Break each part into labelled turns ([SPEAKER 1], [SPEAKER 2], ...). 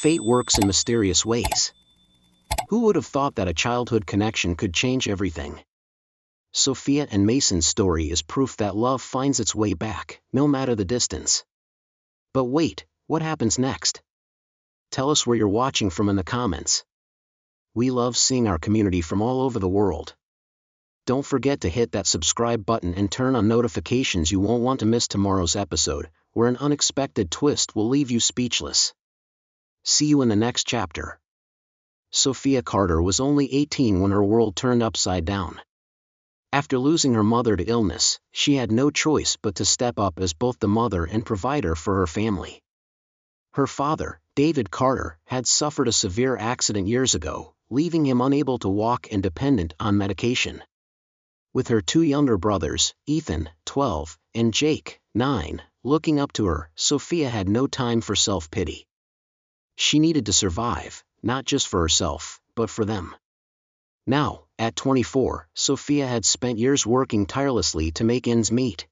[SPEAKER 1] fate works in mysterious ways. Who would have thought that a childhood connection could change everything? Sophia and Mason's story is proof that love finds its way back, no matter the distance. But wait, what happens next? Tell us where you're watching from in the comments. We love seeing our community from all over the world. Don't forget to hit that subscribe button and turn on notifications. You won't want to miss tomorrow's episode, where an unexpected twist will leave you speechless. See you in the next chapter. Sophia Carter was only 18 when her world turned upside down. After losing her mother to illness, she had no choice but to step up as both the mother and provider for her family. Her father, David Carter, had suffered a severe accident years ago, leaving him unable to walk and dependent on medication. With her two younger brothers, Ethan, 12, and Jake, 9, looking up to her, Sophia had no time for self-pity. She needed to survive, not just for herself, but for them. Now, at 24, Sophia had spent years working tirelessly to make ends meet.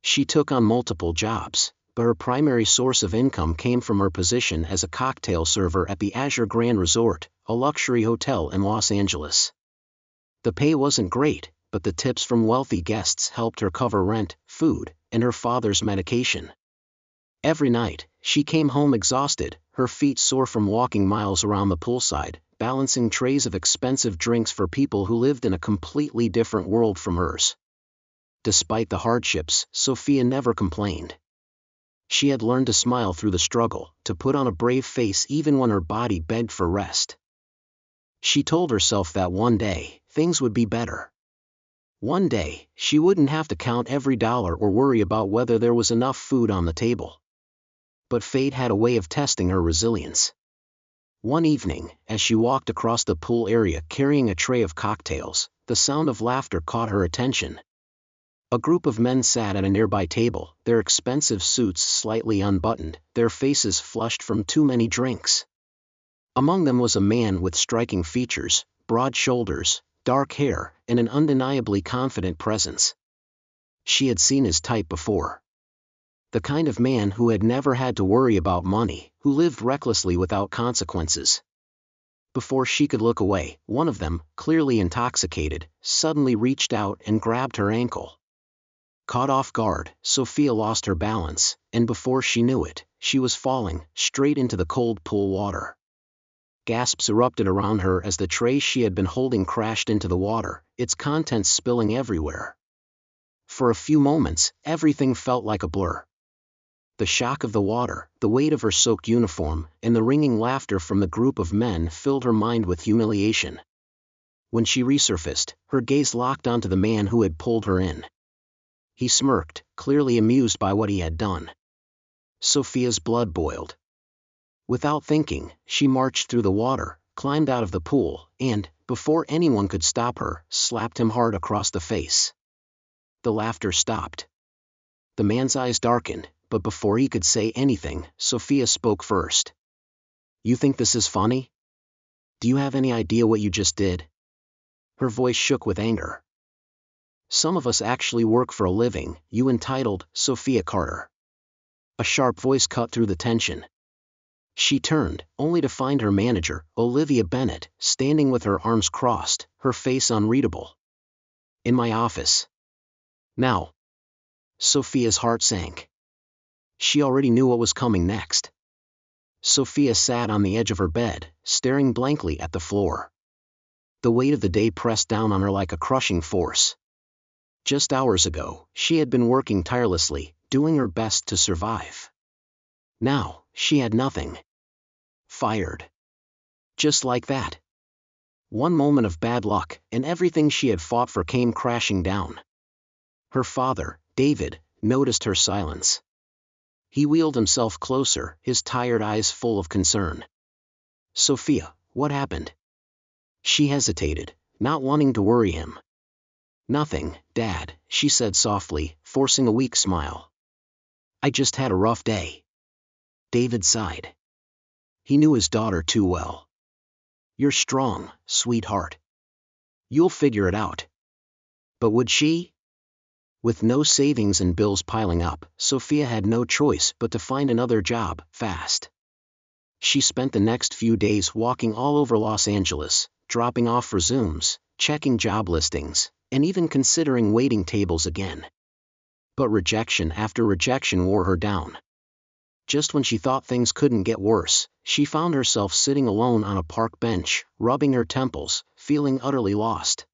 [SPEAKER 1] She took on multiple jobs, but her primary source of income came from her position as a cocktail server at the Azure Grand Resort, a luxury hotel in Los Angeles. The pay wasn't great, but the tips from wealthy guests helped her cover rent, food, and her father's medication. Every night, she came home exhausted, her feet sore from walking miles around the poolside, balancing trays of expensive drinks for people who lived in a completely different world from hers. Despite the hardships, Sophia never complained. She had learned to smile through the struggle, to put on a brave face even when her body begged for rest. She told herself that one day, things would be better. One day, she wouldn't have to count every dollar or worry about whether there was enough food on the table. But fate had a way of testing her resilience. One evening, as she walked across the pool area carrying a tray of cocktails, the sound of laughter caught her attention. A group of men sat at a nearby table, their expensive suits slightly unbuttoned, their faces flushed from too many drinks. Among them was a man with striking features, broad shoulders, dark hair, and an undeniably confident presence. She had seen his type before. The kind of man who had never had to worry about money, who lived recklessly without consequences. Before she could look away, one of them, clearly intoxicated, suddenly reached out and grabbed her ankle. Caught off guard, Sophia lost her balance, and before she knew it, she was falling straight into the cold pool water. Gasps erupted around her as the tray she had been holding crashed into the water, its contents spilling everywhere. For a few moments, everything felt like a blur. The shock of the water, the weight of her soaked uniform, and the ringing laughter from the group of men filled her mind with humiliation. When she resurfaced, her gaze locked onto the man who had pulled her in. He smirked, clearly amused by what he had done. Sophia's blood boiled. Without thinking, she marched through the water, climbed out of the pool, and, before anyone could stop her, slapped him hard across the face. The laughter stopped. The man's eyes darkened, but before he could say anything, Sophia spoke first. "You think this is funny? Do you have any idea what you just did?" Her voice shook with anger. "Some of us actually work for a living, you entitled Sophia Carter." A sharp voice cut through the tension. She turned, only to find her manager, Olivia Bennett, standing with her arms crossed, her face unreadable. "In my office. Now." Sophia's heart sank. She already knew what was coming next. Sophia sat on the edge of her bed, staring blankly at the floor. The weight of the day pressed down on her like a crushing force. Just hours ago, she had been working tirelessly, doing her best to survive. Now, she had nothing. Fired. Just like that. One moment of bad luck, and everything she had fought for came crashing down. Her father, David, noticed her silence. He wheeled himself closer, his tired eyes full of concern. "Sophia, what happened?" She hesitated, not wanting to worry him. "Nothing, Dad," she said softly, forcing a weak smile. "I just had a rough day." David sighed. He knew his daughter too well. "You're strong, sweetheart. You'll figure it out." But would she? With no savings and bills piling up, Sophia had no choice but to find another job, fast. She spent the next few days walking all over Los Angeles, dropping off resumes, checking job listings, and even considering waiting tables again. But rejection after rejection wore her down. Just when she thought things couldn't get worse, she found herself sitting alone on a park bench, rubbing her temples, feeling utterly lost.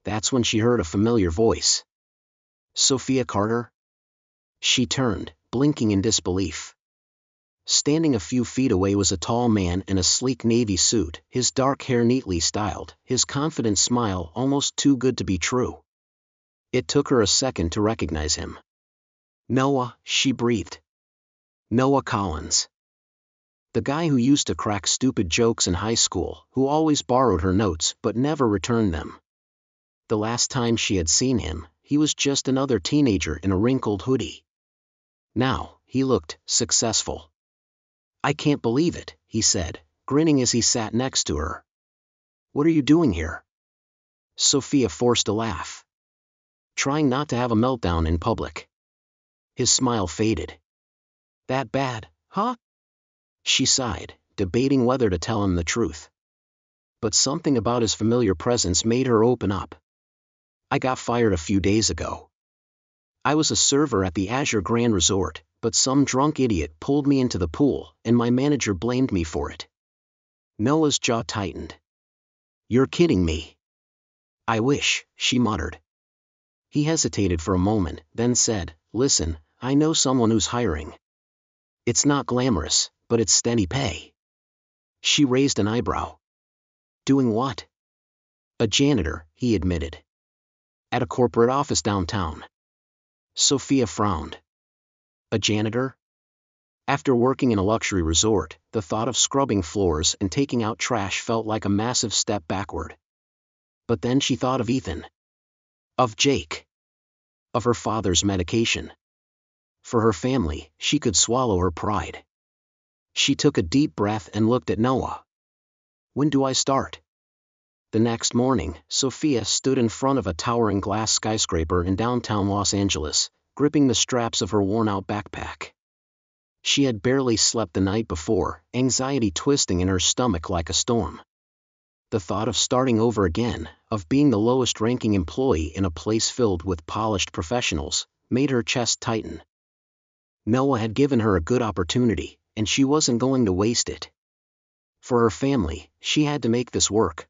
[SPEAKER 1] That's when she heard a familiar voice. "Sophia Carter?" She turned, blinking in disbelief. Standing a few feet away was a tall man in a sleek navy suit, his dark hair neatly styled, his confident smile almost too good to be true. It took her a second to recognize him. "Noah," she breathed. "Noah Collins. The guy who used to crack stupid jokes in high school, who always borrowed her notes but never returned them." The last time she had seen him, he was just another teenager in a wrinkled hoodie. Now, he looked successful. "I can't believe it," he said, grinning as he sat next to her. "What are you doing here?" Sophia forced a laugh. "Trying not to have a meltdown in public." His smile faded. "That bad, huh?" She sighed, debating whether to tell him the truth. But something about his familiar presence made her open up. "I got fired a few days ago. I was a server at the Azure Grand Resort, but some drunk idiot pulled me into the pool, and my manager blamed me for it." Noah's jaw tightened. "You're kidding me." "I wish," she muttered. He hesitated for a moment, then said, "Listen, I know someone who's hiring. It's not glamorous, but it's steady pay." She raised an eyebrow. "Doing what?" "A janitor," he admitted. "At a corporate office downtown." Sophia frowned. A janitor? After working in a luxury resort, the thought of scrubbing floors and taking out trash felt like a massive step backward. But then she thought of Ethan. Of Jake. Of her father's medication. For her family, she could swallow her pride. She took a deep breath and looked at Noah. "When do I start?" The next morning, Sophia stood in front of a towering glass skyscraper in downtown Los Angeles, gripping the straps of her worn-out backpack. She had barely slept the night before, anxiety twisting in her stomach like a storm. The thought of starting over again, of being the lowest-ranking employee in a place filled with polished professionals, made her chest tighten. Noah had given her a good opportunity, and she wasn't going to waste it. For her family, she had to make this work.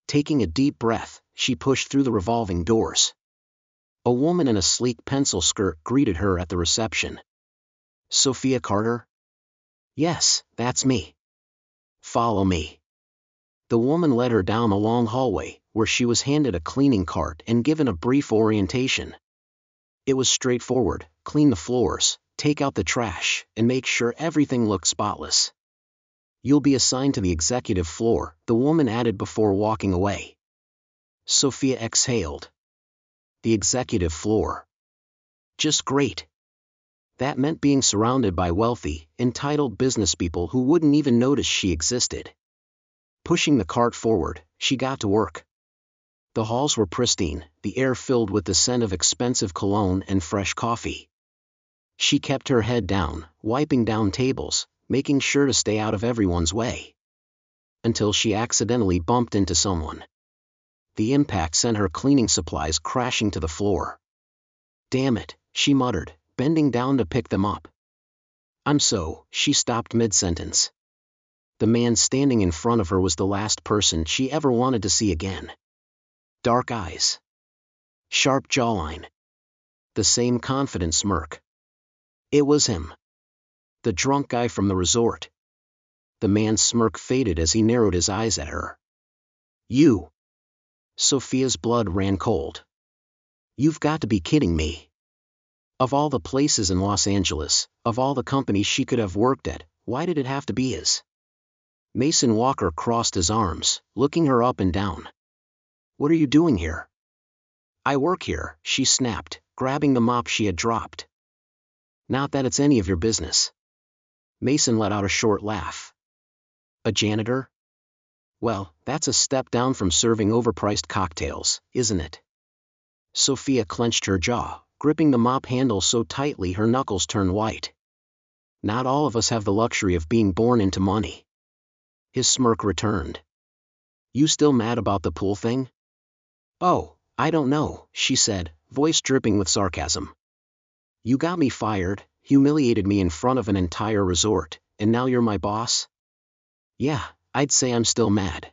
[SPEAKER 1] Taking a deep breath, she pushed through the revolving doors. A woman in a sleek pencil skirt greeted her at the reception. "Sophia Carter?" "Yes, that's me." "Follow me." The woman led her down a long hallway, where she was handed a cleaning cart and given a brief orientation. It was straightforward: clean the floors, take out the trash, and make sure everything looked spotless. "You'll be assigned to the executive floor," the woman added before walking away. Sophia exhaled. The executive floor. Just great. That meant being surrounded by wealthy, entitled businesspeople who wouldn't even notice she existed. Pushing the cart forward, she got to work. The halls were pristine, the air filled with the scent of expensive cologne and fresh coffee. She kept her head down, wiping down tables, making sure to stay out of everyone's way. Until she accidentally bumped into someone. The impact sent her cleaning supplies crashing to the floor. "Damn it," she muttered, bending down to pick them up. She stopped mid-sentence. The man standing in front of her was the last person she ever wanted to see again. Dark eyes. Sharp jawline. The same confident smirk. It was him. The drunk guy from the resort. The man's smirk faded as he narrowed his eyes at her. "You." Sophia's blood ran cold. "You've got to be kidding me." Of all the places in Los Angeles, of all the companies she could have worked at, why did it have to be his? Mason Walker crossed his arms, looking her up and down. "What are you doing here?" "I work here," she snapped, grabbing the mop she had dropped. "Not that it's any of your business." Mason let out a short laugh. "A janitor? Well, that's a step down from serving overpriced cocktails, isn't it?" Sophia clenched her jaw, gripping the mop handle so tightly her knuckles turned white. Not all of us have the luxury of being born into money. His smirk returned. You still mad about the pool thing? Oh, I don't know, she said, voice dripping with sarcasm. You got me fired, humiliated me in front of an entire resort, and now you're my boss? Yeah, I'd say I'm still mad.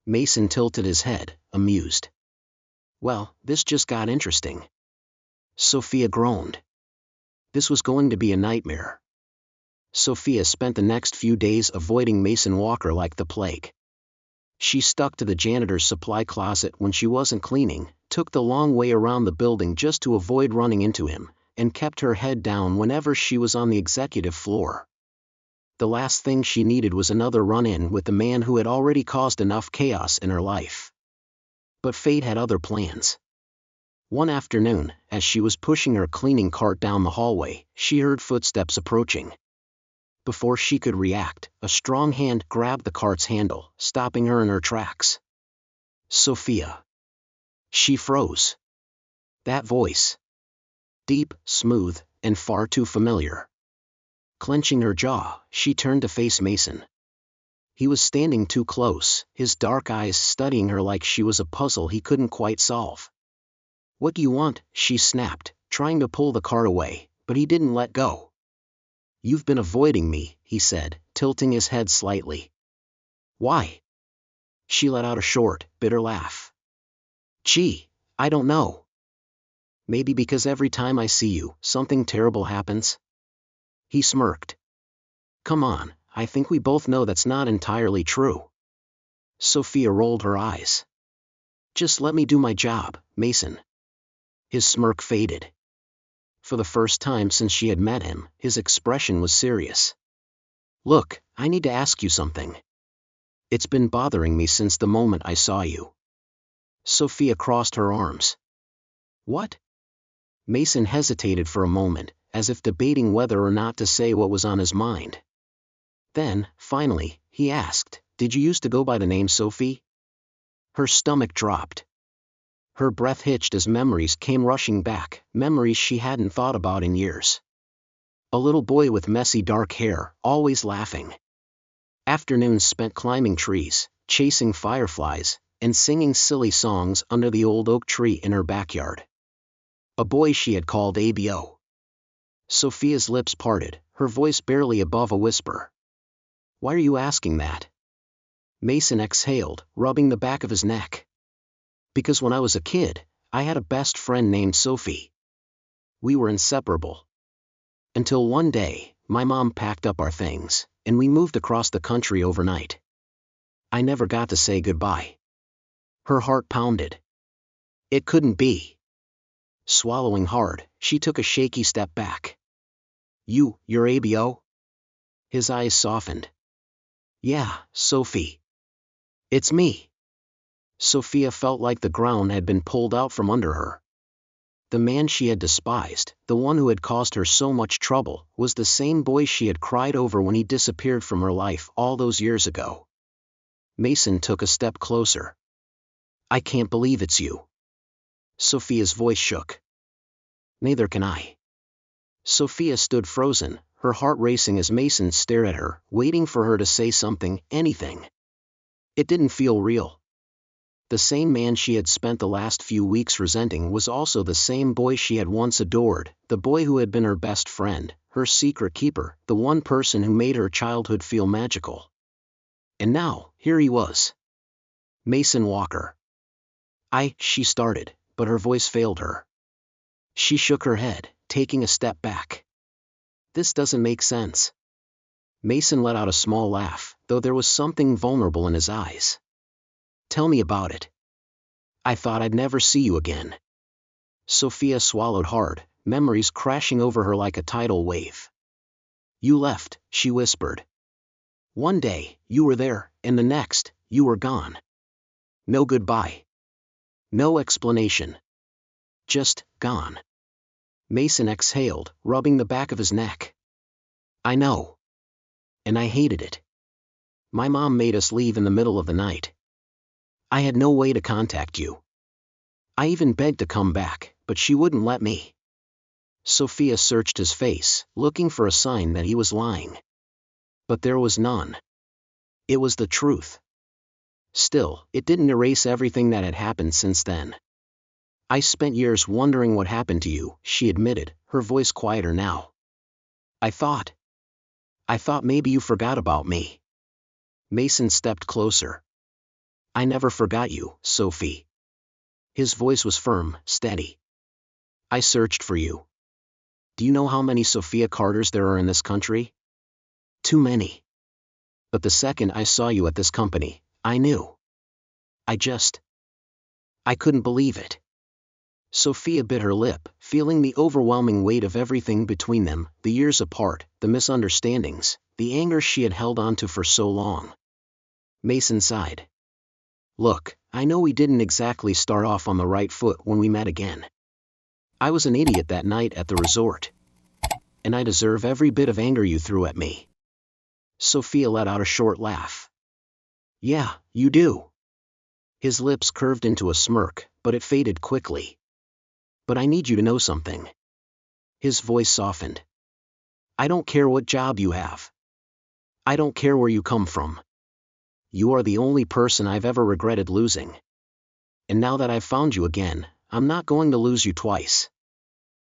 [SPEAKER 1] Mason tilted his head, amused. Well, this just got interesting. Sophia groaned. This was going to be a nightmare. Sophia spent the next few days avoiding Mason Walker like the plague. She stuck to the janitor's supply closet when she wasn't cleaning, took the long way around the building just to avoid running into him, and kept her head down whenever she was on the executive floor. The last thing she needed was another run-in with the man who had already caused enough chaos in her life. But fate had other plans. One afternoon, as she was pushing her cleaning cart down the hallway, she heard footsteps approaching. Before she could react, a strong hand grabbed the cart's handle, stopping her in her tracks. Sophia. She froze. That voice. Deep, smooth, and far too familiar. Clenching her jaw, she turned to face Mason. He was standing too close, his dark eyes studying her like she was a puzzle he couldn't quite solve. What do you want? She snapped, trying to pull the cart away, but he didn't let go. You've been avoiding me, he said, tilting his head slightly. Why? She let out a short, bitter laugh. Gee, I don't know. Maybe because every time I see you, something terrible happens? He smirked. Come on, I think we both know that's not entirely true. Sophia rolled her eyes. Just let me do my job, Mason. His smirk faded. For the first time since she had met him, his expression was serious. Look, I need to ask you something. It's been bothering me since the moment I saw you. Sophia crossed her arms. What? Mason hesitated for a moment, as if debating whether or not to say what was on his mind. Then, finally, he asked, Did you used to go by the name Sophie? Her stomach dropped. Her breath hitched as memories came rushing back, memories she hadn't thought about in years. A little boy with messy dark hair, always laughing. Afternoons spent climbing trees, chasing fireflies, and singing silly songs under the old oak tree in her backyard. A boy she had called ABO. Sophia's lips parted, her voice barely above a whisper. Why are you asking that? Mason exhaled, rubbing the back of his neck. Because when I was a kid, I had a best friend named Sophie. We were inseparable. Until one day, my mom packed up our things, and we moved across the country overnight. I never got to say goodbye. Her heart pounded. It couldn't be. Swallowing hard, she took a shaky step back. You're ABO? His eyes softened. Yeah, Sophie. It's me. Sophia felt like the ground had been pulled out from under her. The man she had despised, the one who had caused her so much trouble, was the same boy she had cried over when he disappeared from her life all those years ago. Mason took a step closer. I can't believe it's you. Sophia's voice shook. Neither can I. Sophia stood frozen, her heart racing as Mason stared at her, waiting for her to say something, anything. It didn't feel real. The same man she had spent the last few weeks resenting was also the same boy she had once adored, the boy who had been her best friend, her secret keeper, the one person who made her childhood feel magical. And now, here he was. Mason Walker. She started, but her voice failed her. She shook her head, taking a step back. This doesn't make sense. Mason let out a small laugh, though there was something vulnerable in his eyes. Tell me about it. I thought I'd never see you again. Sophia swallowed hard, memories crashing over her like a tidal wave. You left, she whispered. One day, you were there, and the next, you were gone. No goodbye. No explanation. Just, gone. Mason exhaled, rubbing the back of his neck. I know. And I hated it. My mom made us leave in the middle of the night. I had no way to contact you. I even begged to come back, but she wouldn't let me. Sophia searched his face, looking for a sign that he was lying. But there was none. It was the truth. Still, it didn't erase everything that had happened since then. I spent years wondering what happened to you, she admitted, her voice quieter now. I thought maybe you forgot about me. Mason stepped closer. I never forgot you, Sophie. His voice was firm, steady. I searched for you. Do you know how many Sophia Carters there are in this country? Too many. But the second I saw you at this company, I knew. I couldn't believe it. Sophia bit her lip, feeling the overwhelming weight of everything between them, the years apart, the misunderstandings, the anger she had held on to for so long. Mason sighed. Look, I know we didn't exactly start off on the right foot when we met again. I was an idiot that night at the resort. And I deserve every bit of anger you threw at me. Sophia let out a short laugh. Yeah, you do. His lips curved into a smirk, but it faded quickly. But I need you to know something. His voice softened. I don't care what job you have. I don't care where you come from. You are the only person I've ever regretted losing. And now that I've found you again, I'm not going to lose you twice.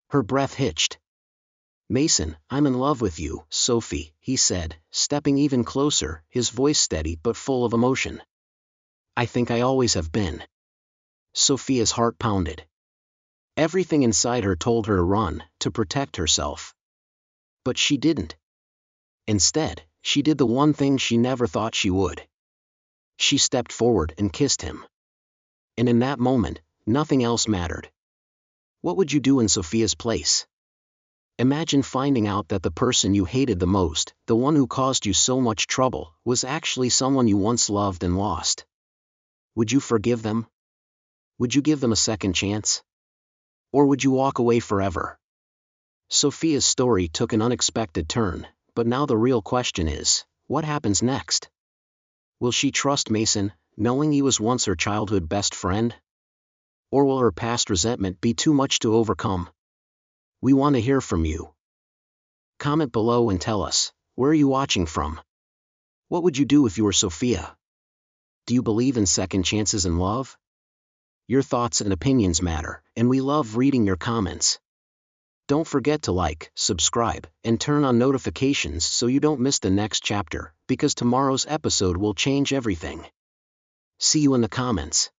[SPEAKER 1] Her breath hitched. Mason, I'm in love with you, Sophie, he said, stepping even closer, his voice steady but full of emotion. I think I always have been. Sophia's heart pounded. Everything inside her told her to run, to protect herself. But she didn't. Instead, she did the one thing she never thought she would. She stepped forward and kissed him. And in that moment, nothing else mattered. What would you do in Sophia's place? Imagine finding out that the person you hated the most, the one who caused you so much trouble, was actually someone you once loved and lost. Would you forgive them? Would you give them a second chance? Or would you walk away forever? Sophia's story took an unexpected turn, but now the real question is, what happens next? Will she trust Mason, knowing he was once her childhood best friend? Or will her past resentment be too much to overcome? We want to hear from you. Comment below and tell us, where are you watching from? What would you do if you were Sophia? Do you believe in second chances in love? Your thoughts and opinions matter, and we love reading your comments. Don't forget to like, subscribe, and turn on notifications so you don't miss the next chapter, because tomorrow's episode will change everything. See you in the comments.